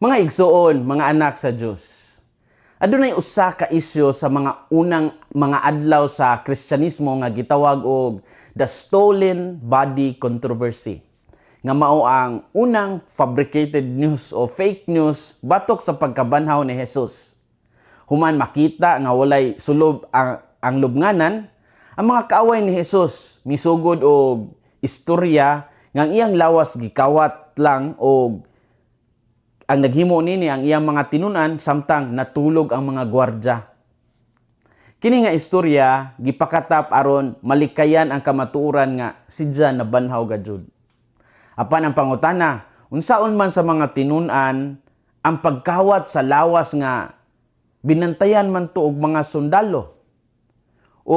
Mga igsoon, mga anak sa Diyos. Adunay usa ka isyu sa mga unang mga adlaw sa Kristyanismo nga gitawag og the stolen body controversy. Nga mao ang unang fabricated news o fake news batok sa pagkabanhaw ni Jesus. Human makita nga walay sulob ang lubnganan, ang mga kaaway ni Jesus misugod og istorya nga iyang lawas gikawat lang og ang naghimo nini ang iyang mga tinunan samtang natulog ang mga gwardya. Kini nga istorya gipakatap aron malikayan ang kamatuoran nga sidya nabanhaw gayud. Apan ang pangutana, unsaon man sa mga tinunan ang pagkawat sa lawas nga binantayan man to og mga sundalo o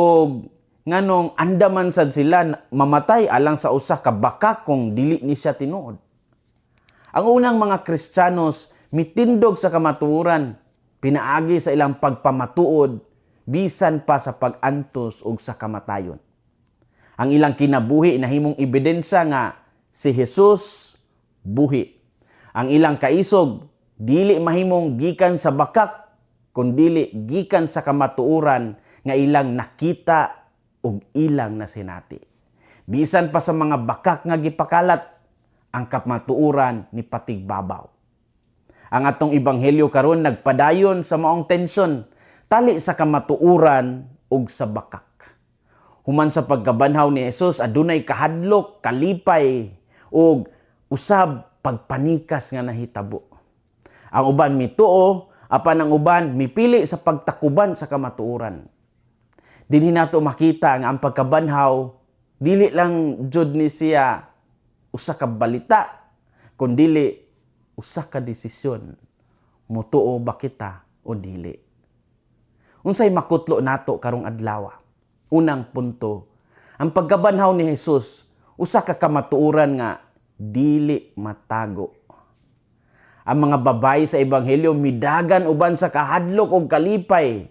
nganong andaman sad sila mamatay alang sa usa ka baka kung dili ni siya tinuod. Ang unang mga Kristiyanos mitindog sa kamatuoran, pinaagi sa ilang pagpamatuod bisan pa sa pag-antos ug sa kamatayon. Ang ilang kinabuhi nahimong ebidensya nga si Jesus buhi. Ang ilang kaisog dili mahimong gikan sa bakak kundi gikan sa kamatuoran nga ilang nakita ug ilang nasinati. Bisan pa sa mga bakak nga gipakalat, ang kamatuoran ni patigbabaw. Ang atong ebanghelyo karon nagpadayon sa maong tensyon tali sa kamatuoran ug sa bakak. Human sa pagkabanhaw ni Jesus adunay kahadlok, kalipay ug usab pagpanikas nga nahitabo. Ang uban mituo apan ang uban mipili sa pagtakuban sa kamatuoran. Dinhi nato makita nga ang pagkabanhaw dili lang jud ni siya usa ka balita kundi usa ka desisyon mutuo ba kita o dili. Unsay makutlo nato karong adlaw? Unang punto, ang pagkabanhaw ni Jesus usa ka kamatuoran nga dili matago. Ang mga babayi sa ebanghelyo midagan uban sa kahadlok ug kalipay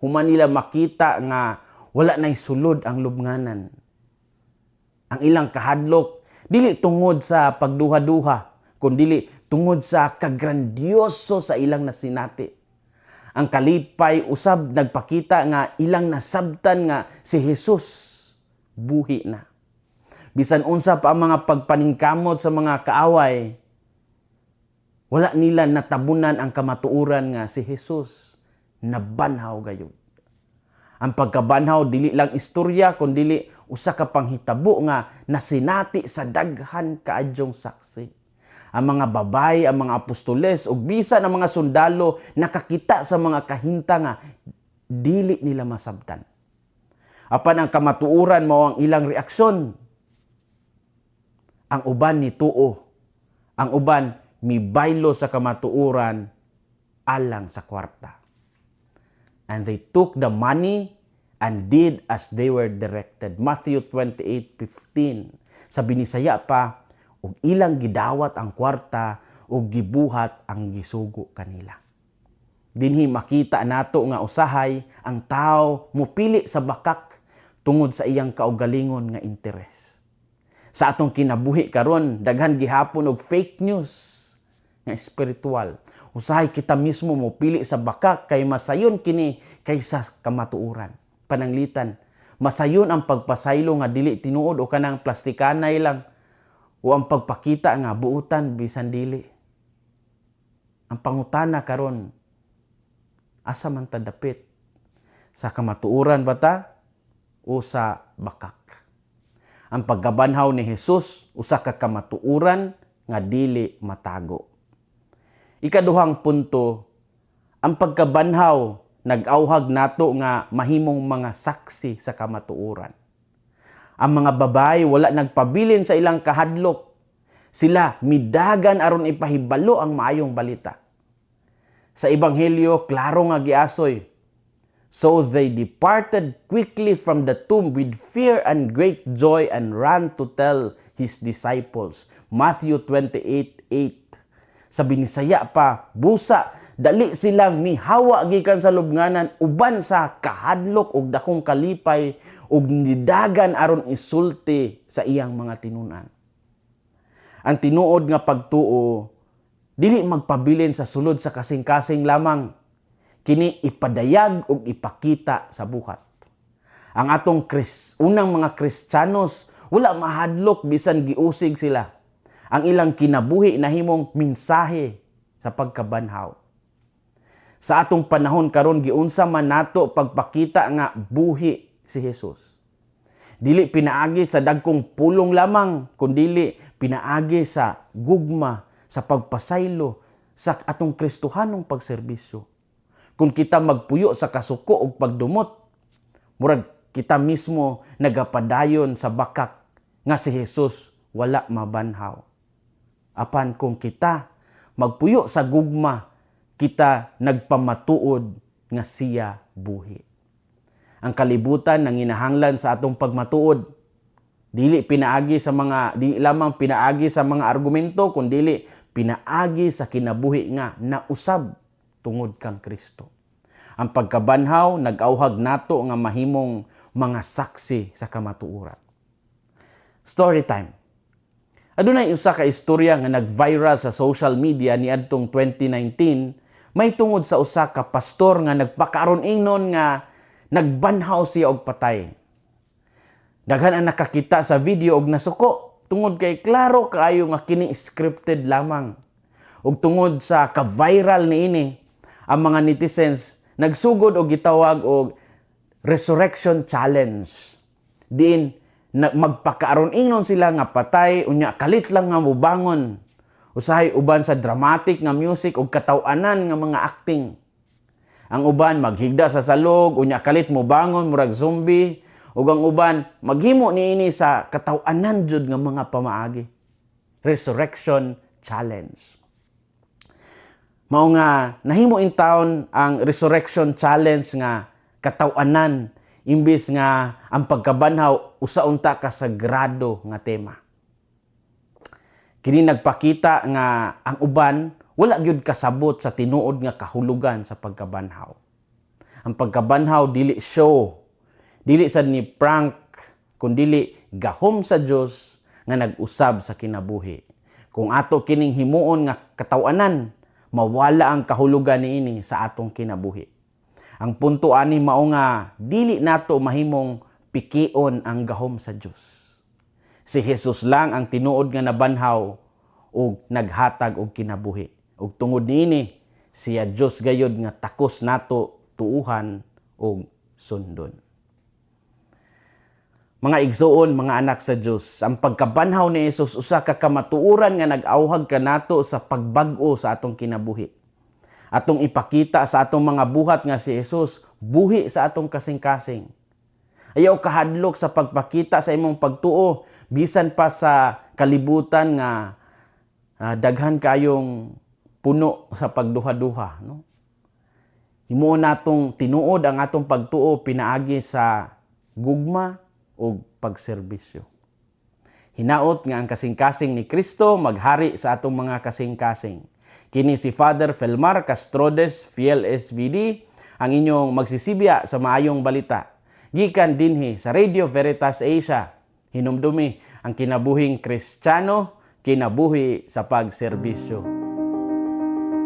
human nila makita nga wala nay sulod ang lubnganan. Ang ilang kahadlok dili tungod sa pagduha-duha, kundi tungod sa kagrandioso sa ilang nasinati. Ang kalipay usab nagpakita nga ilang nasabtan nga si Jesus buhi na. Bisan unsa pa ang mga pagpaningkamot sa mga kaaway, wala nila natabunan ang kamatuoran nga si Jesus nabanhaw gayud. Ang pagkabanhaw dili lang istorya kundi usa ka panghitabo nga nasinati sa daghan kaadyong saksi. Ang mga babay, ang mga apostoles ug bisan ang mga sundalo nakakita sa mga kahinta nga dili nila masabtan. Apan ang kamatuoran mao ang ilang reaksyon. Ang uban nituo, ang uban mibaylo sa kamatuoran alang sa kwarta. And they took the money and did as they were directed. Matthew 28:15. Sa binisaya pa, ug ilang gidawat ang kwarta ug gibuhat ang gisugo kanila. Dinhi makita nato nga usahay ang tao mupili sa bakak tungod sa iyang kaugalingon nga interes. Sa atong kinabuhi karon, daghan gihapon og fake news nga espiritual. Usahay kita mismo mo pili sa bakak kay masayon kini kaysa kamatuoran. Pananglitan, masayon ang pagpasaylo nga dili tinuod o kanang plastikanay lang o ang pagpakita nga buutan bisan dili. Ang pangutana karon, asa man ta dapit? Sa kamatuoran ba ta o sa bakak? Ang pagkabanhaw ni Jesus usa ka kamatuoran nga dili matago. Ikaduhang punto, ang pagkabanhaw nag-auhag nato nga mahimong mga saksi sa kamatuoran. Ang mga babae wala nagpabilin sa ilang kahadlok. Sila midagan aron ipahibalo ang maayong balita. Sa ebanghelyo klaro nga giasoy, so they departed quickly from the tomb with fear and great joy and ran to tell his disciples. Matthew 28:8. Sa binisaya pa, busa, dali silang mihawa gikan sa lubnganan uban sa kahadlok ug dakong kalipay ug nidagan aron isulti sa iyang mga tinunan. Ang tinuod nga pagtuo Dili magpabilin sa sulod sa kasing-kasing lamang. Kini ipadayag ug ipakita sa buhat. Ang atong unang mga Kristiyanos wala mahadlok bisan giusig sila. Ang ilang kinabuhi nahimong mensahe sa pagkabanhaw. Sa atong panahon karon giunsa man nato pagpakita nga buhi si Jesus. Dili pinaagi sa dagkong pulong lamang, kundi pinaagi sa gugma, sa pagpasaylo, sa atong Kristohanong pagserbisyo. Kung kita magpuyo sa kasuko o pagdumot, murag kita mismo nagapadayon sa bakak nga si Jesus wala mabanhaw. Apan kung kita magpuyo sa gugma, kita nagpamatuod nga siya buhi. Ang kalibutan nang hinahanglan sa atong pagmatuod, dili lamang pinaagi sa mga argumento, kundi pinaagi sa kinabuhi nga nausab tungod kang Kristo. Ang pagkabanhaw nag-auhag nato nga mahimong mga saksi sa kamatuoran. Story time. Adunay usa ka istorya nga nag-viral sa social media niadtong 2019, may tungod sa usa ka pastor nga nagpakaron ingnon nga nagbanhaw siya og patay. Daghan ang nakakita sa video og nasuko tungod kay klaro kaayo nga kini scripted lamang. Ug tungod sa ka-viral niini, ang mga netizens nagsugod og gitawag og resurrection challenge. Diin magpakaaron ingnon sila nga patay unya kalit lang nga mobangon. Usahay uban sa dramatic nga music ug kataw-anan nga mga acting. Ang uban maghigda sa salog unya kalit mobangon murag zombie, ug ang uban maghimo niini sa kataw-anan jud nga mga pamaagi. Resurrection challenge. Mao nga nahimo in town ang resurrection challenge nga kataw-anan imbis nga ang pagkabanhaw usa unta ka sagrado nga tema. Kini nagpakita nga ang uban wala gyud kasabot sa tinuod nga kahulugan sa pagkabanhaw. Ang pagkabanhaw dili show, dili sad ni prank, kundi gahom sa Dios nga nag-usab sa kinabuhi. Kung ato kining himuon nga kataw-anan, mawala ang kahulugan niini sa atong kinabuhi. Ang punto ani mao nga dili nato mahimong pikion ang gahom sa Dios. Si Jesus lang ang tinuod nga nabanhaw ug naghatag og kinabuhi. Ug tungod niini, siya Dios gayud nga takos nato tuuhan ug sundon. Mga igsoon, mga anak sa Dios, ang pagkabanhaw ni Jesus usa ka kamatuoran nga nag-auhag kanato sa pagbag-o sa atong kinabuhi. Atong ipakita sa atong mga buhat nga si Jesus buhi sa atong kasing-kasing. Ayaw kahadlok sa pagpakita sa imong pagtuo bisan pa sa kalibutan nga daghan kayong puno sa pagduha-duha, no? Himo natong tinuod ang atong pagtuo pinaagi sa gugma o pagserbisyo. Hinaot nga ang kasing-kasing ni Kristo maghari sa atong mga kasing-kasing. Kini si Father Felmar Castrodes, Fiel SVD, ang inyong magsisibya sa maayong balita. Gikan dinhi sa Radio Veritas Asia, hinumdumi ang kinabuhing Kristiyano, kinabuhi sa pagserbisyo.